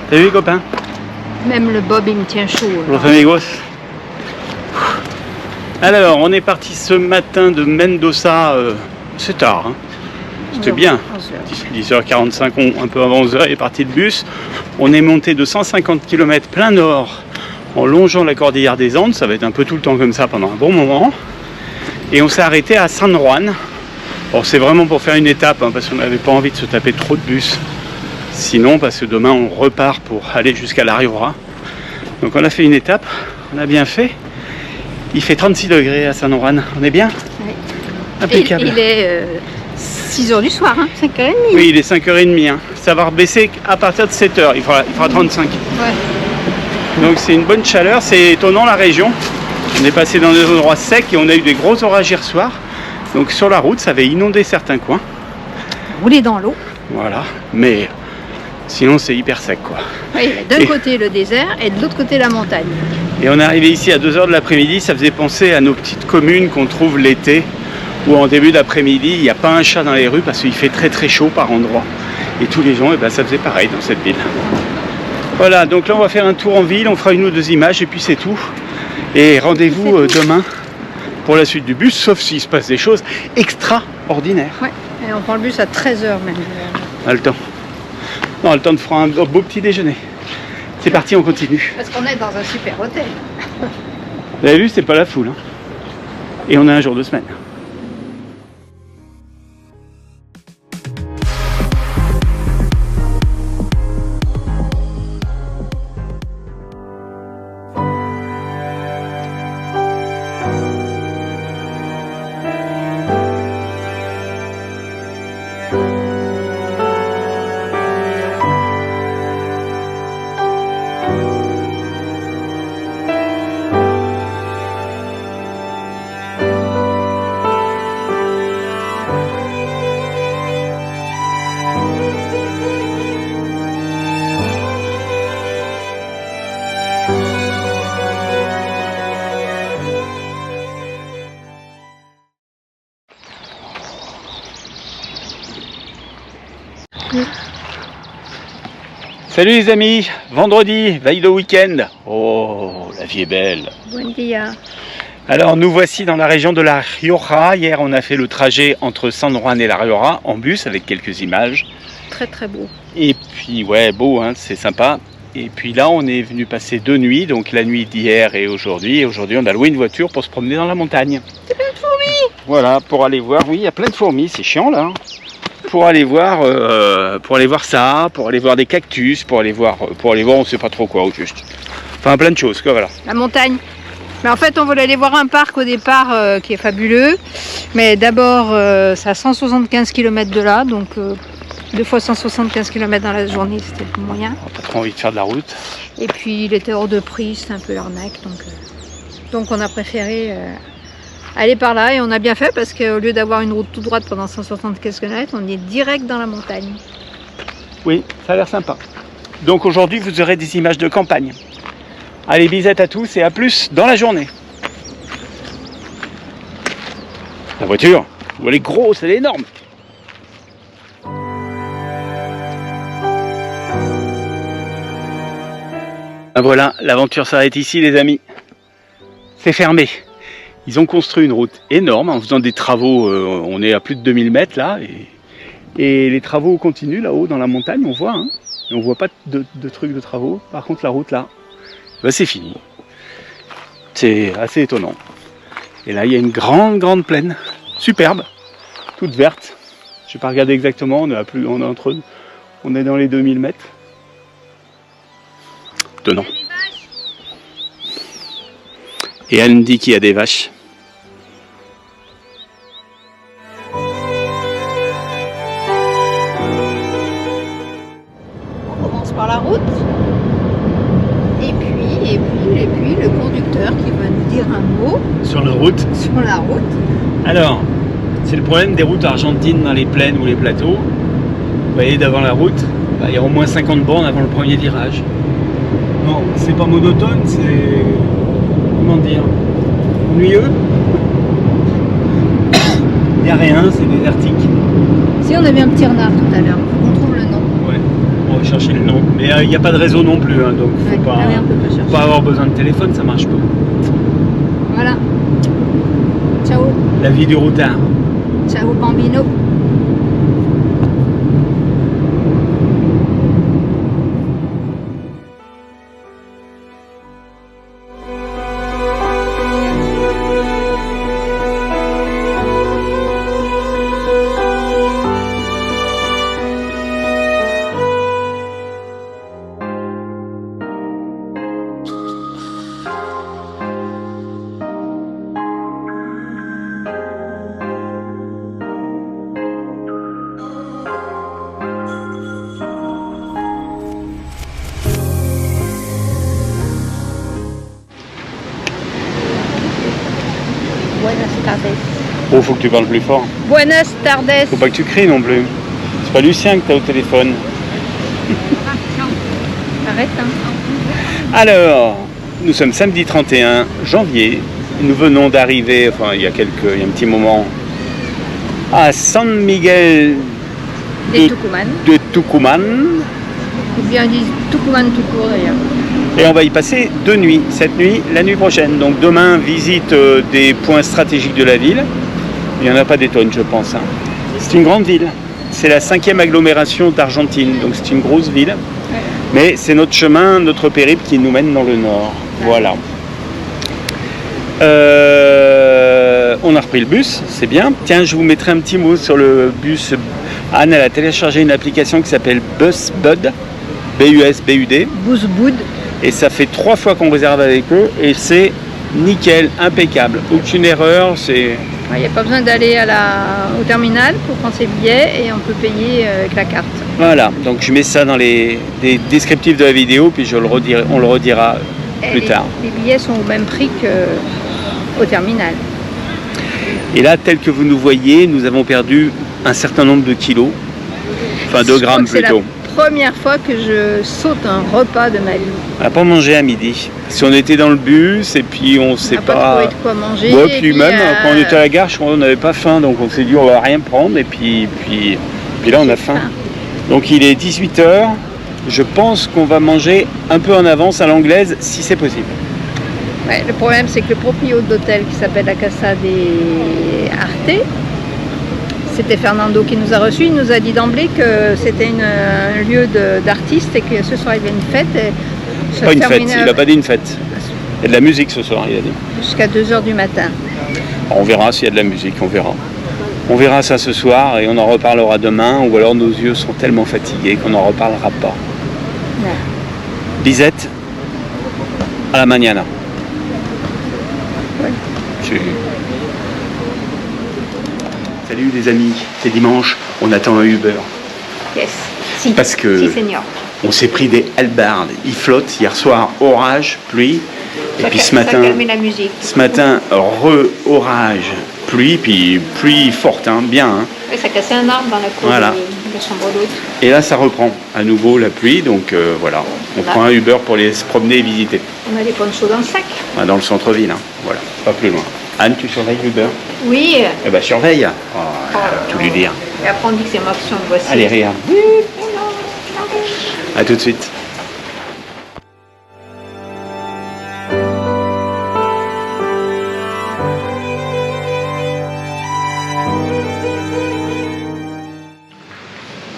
T'as vu les copains? Même le bob il me tient chaud. Los amigos. Alors, on est parti ce matin de Mendoza, c'est tard, hein. C'était bien, 10h45, un peu avant 11h, est parti le bus. On est monté de 150 km plein nord en longeant la cordillère des Andes, ça va être un peu tout le temps comme ça pendant un bon moment. Et on s'est arrêté à San Juan. Bon, c'est vraiment pour faire une étape, hein, parce qu'on n'avait pas envie de se taper trop de bus. Sinon, parce que demain on repart pour aller jusqu'à La Rioja. Donc on a fait une étape, on a bien fait. Il fait 36 degrés à San Juan, on est bien? Oui. Impeccable. Il est 6h du soir, hein, 5h30. Oui, il est 5h30. Hein. Ça va rebaisser à partir de 7h, il fera 35. Ouais. Donc c'est une bonne chaleur, c'est étonnant la région. On est passé dans des endroits secs et on a eu des gros orages hier soir. Donc sur la route, ça avait inondé certains coins. Rouler dans l'eau. Voilà, mais sinon c'est hyper sec quoi. Oui, d'un côté le désert et de l'autre côté la montagne. Et on est arrivé ici à 2h de l'après-midi, ça faisait penser à nos petites communes qu'on trouve l'été, où en début d'après-midi, il n'y a pas un chat dans les rues parce qu'il fait très très chaud par endroits. Et tous les gens, et ben, ça faisait pareil dans cette ville. Voilà, donc là on va faire un tour en ville, on fera une ou deux images et puis c'est tout. Et rendez-vous demain pour la suite du bus, sauf s'il se passe des choses extraordinaires. Ouais, et on prend le bus à 13h même. On a le temps. On a le temps de faire un beau petit déjeuner. C'est parti, on continue. Parce qu'on est dans un super hôtel. Vous avez vu, c'est pas la foule. Hein. Et on a un jour de semaine. Salut les amis, vendredi, veille de week-end. Oh, la vie est belle. Bon dia. Alors nous voici dans la région de La Rioja. Hier on a fait le trajet entre San Juan et La Rioja en bus avec quelques images. Très très beau. Et puis ouais, beau, hein, c'est sympa. Et puis là on est venu passer 2 nuits, donc la nuit d'hier et aujourd'hui. Et aujourd'hui on a loué une voiture pour se promener dans la montagne. C'est plein de fourmis. Voilà, pour aller voir, oui il y a plein de fourmis, c'est chiant là. Hein. Pour aller voir ça, pour aller voir des cactus, pour aller voir on sait pas trop quoi au juste. Enfin plein de choses quoi, voilà. La montagne. Mais en fait on voulait aller voir un parc au départ qui est fabuleux. Mais d'abord c'est à 175 km de là, donc 2 fois 175 km dans la journée c'était le moyen. On n'a pas trop envie de faire de la route. Et puis il était hors de prix, c'était un peu l'arnaque. Donc on a préféré aller par là et on a bien fait parce qu'au lieu d'avoir une route tout droite pendant 175 km, on est direct dans la montagne. Oui, ça a l'air sympa. Donc aujourd'hui vous aurez des images de campagne. Allez, bisettes à tous et à plus dans la journée. La voiture, elle est grosse, elle est énorme. Voilà, l'aventure s'arrête ici les amis. C'est fermé. Ils ont construit une route énorme en faisant des travaux, on est à plus de 2000 mètres là, et les travaux continuent là-haut dans la montagne, on voit, hein, et on voit pas de trucs de travaux. Par contre la route là, ben, c'est fini. C'est assez étonnant. Et là il y a une grande plaine, superbe, toute verte. Je n'ai pas regardé exactement, on est dans les 2000 mètres. Étonnant. Et elle me dit qu'il y a des vaches. On commence par la route. Et puis le conducteur qui va nous dire un mot Sur la route. sur la route. Alors, c'est le problème des routes argentines dans les plaines ou les plateaux. Vous voyez, d'avant la route, bah, il y a au moins 50 bornes avant le premier virage. Non, c'est pas monotone, c'est... comment dire, ennuyeux. Il n'y a rien, c'est désertique. Si on avait un petit renard tout à l'heure, on trouve le nom. Ouais. Bon, va chercher le nom. Mais il n'y a pas de réseau non plus, hein, donc faut Ouais. pas, Ah oui, on peut pas chercher. pas avoir besoin de téléphone, ça marche pas. Voilà. Ciao. La vie du routard. Ciao bambino. Buenas tardes. Oh, faut que tu parles plus fort. Buenas tardes. Faut pas que tu cries non plus. C'est pas Lucien que t'as au téléphone. Arrête, hein. Alors, nous sommes samedi 31 janvier. Nous venons d'arriver, enfin il y a un petit moment, à San Miguel Et Tucumán. de Tucumán. Ou bien ils disent Tucumán tout court d'ailleurs. Et on va y passer 2 nuits, cette nuit, la nuit prochaine. Donc demain, visite des points stratégiques de la ville. Il n'y en a pas des tonnes, je pense. Hein. C'est une grande ville. C'est la 5e agglomération d'Argentine, donc c'est une grosse ville. Ouais. Mais c'est notre chemin, notre périple qui nous mène dans le nord. Ouais. Voilà. On a repris le bus, c'est bien. Tiens, je vous mettrai un petit mot sur le bus. Anne, elle a téléchargé une application qui s'appelle Busbud, B-U-S-B-U-D. Busbud. Et ça fait 3 fois qu'on réserve avec eux et c'est nickel, impeccable. Aucune erreur, c'est... Il n'y a pas besoin d'aller au terminal pour prendre ses billets et on peut payer avec la carte. Voilà, donc je mets ça dans les descriptifs de la vidéo, puis on le redira plus tard. Les billets sont au même prix qu'au terminal. Et là, tel que vous nous voyez, nous avons perdu un certain nombre de kilos, enfin de grammes plutôt. C'est la première fois que je saute un repas de ma vie. On n'a pas mangé à midi. Si on était dans le bus et puis on ne sait pas trouvé de quoi manger. Ouais, puis même quand on était à la gare, on n'avait pas faim, donc on s'est dit on va rien prendre et puis là on a faim. Donc il est 18h. Je pense qu'on va manger un peu en avance à l'anglaise si c'est possible. Ouais, le problème c'est que le propriétaire d'hôtel qui s'appelle la Casa de Arte, c'était Fernando qui nous a reçus, il nous a dit d'emblée que c'était un lieu d'artistes et que ce soir il y avait une fête. Et pas une fête, il n'a pas dit une fête. Il y a de la musique ce soir, il a dit. Jusqu'à 2h du matin. On verra s'il y a de la musique, on verra. On verra ça ce soir et on en reparlera demain, ou alors nos yeux sont tellement fatigués qu'on n'en reparlera pas. Ouais. Lisette, à la mañana. Ouais. Salut les amis, c'est dimanche, on attend un Uber. Yes. Si. Parce que si, senior. On s'est pris des hallebardes, il flotte, hier soir orage, pluie, et puis ce matin, la musique. ce matin, orage, pluie, puis pluie forte, hein, bien. Hein. Ouais, ça a cassé un arbre dans la cour Voilà. de chambre d'hôte. Et là ça reprend à nouveau la pluie, donc voilà, on prend un Uber pour aller se promener et visiter. On a des ponchos dans le sac. Dans le centre-ville, hein. Voilà, pas plus loin. Anne, tu surveilles l'Uber? Oui. Eh ben surveille. Oh, tout lui dire. Et après on dit que c'est moi qui suis en voici. Allez, regarde. À tout de suite.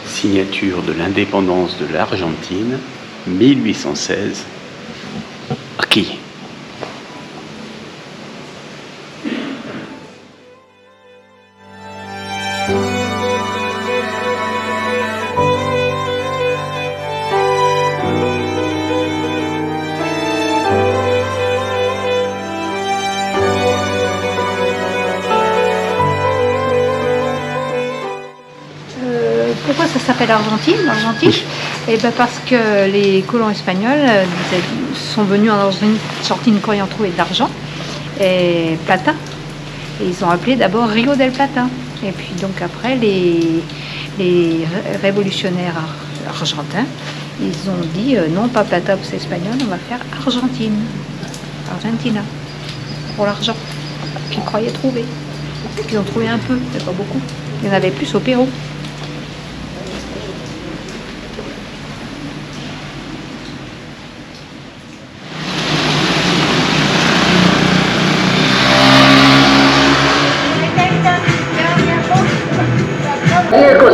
Signature de l'indépendance de l'Argentine, 1816. À qui ? Pourquoi ça s'appelle Argentine, l'Argentine? Eh ben parce que les colons espagnols sont venus en Argentine sortir une fois ils ont trouvé de l'argent et plata. Et ils ont appelé d'abord Rio del Plata. Et puis donc après les révolutionnaires argentins, ils ont dit non pas plata c'est espagnol, on va faire Argentine. Argentina. Pour l'argent. Puis ils croyaient trouver. Ils ont trouvé un peu, mais pas beaucoup. Il y en avait plus au Pérou.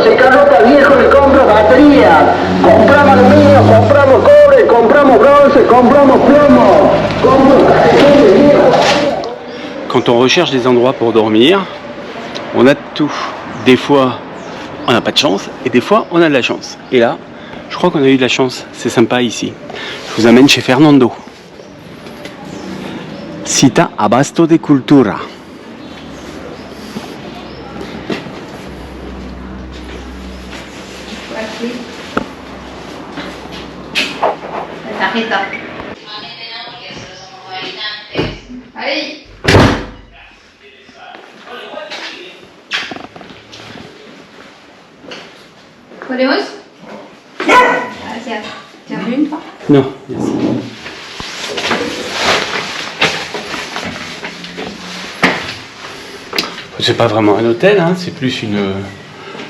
se Carlota viejo le compra batería. Compramos aluminio, compramos cobre, compramos bronce, compramos plomo. Quand on recherche des endroits pour dormir, on a de tout. Des fois, on n'a pas de chance et des fois, on a de la chance. Et là, je crois qu'on a eu de la chance. C'est sympa ici. Je vous amène chez Fernando. Cita Abasto de Cultura. La tarjeta. Allez. ¿Podemos? Gracias. ¿Te as une, toi? Non, merci. C'est pas vraiment un hôtel, hein, c'est plus une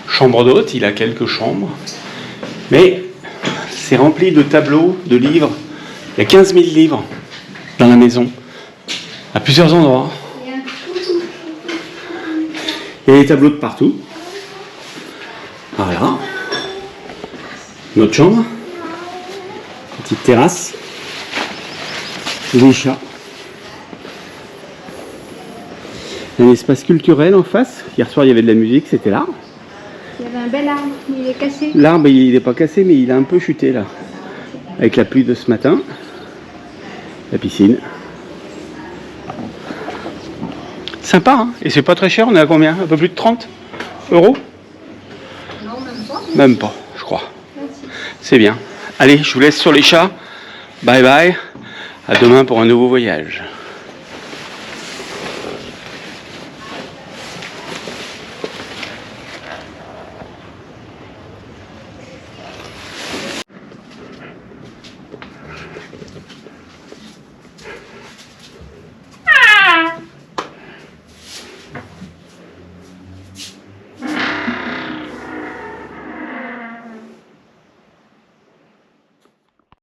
chambre d'hôte. Il a quelques chambres. Mais c'est rempli de tableaux, de livres. Il y a 15 000 livres dans la maison, à plusieurs endroits. Il y a des tableaux de partout. Voilà. Notre chambre. Petite terrasse. Des chats. Un espace culturel en face. Hier soir, il y avait de la musique, c'était là. Il y avait un bel arbre, mais il est cassé. L'arbre, il n'est pas cassé, mais il a un peu chuté là. Avec la pluie de ce matin. La piscine. Sympa, hein? Et c'est pas très cher, on est à combien? Un peu plus de 30 euros? Non, même pas. Même pas, je crois. C'est bien. Allez, je vous laisse sur les chats. Bye bye. À demain pour un nouveau voyage.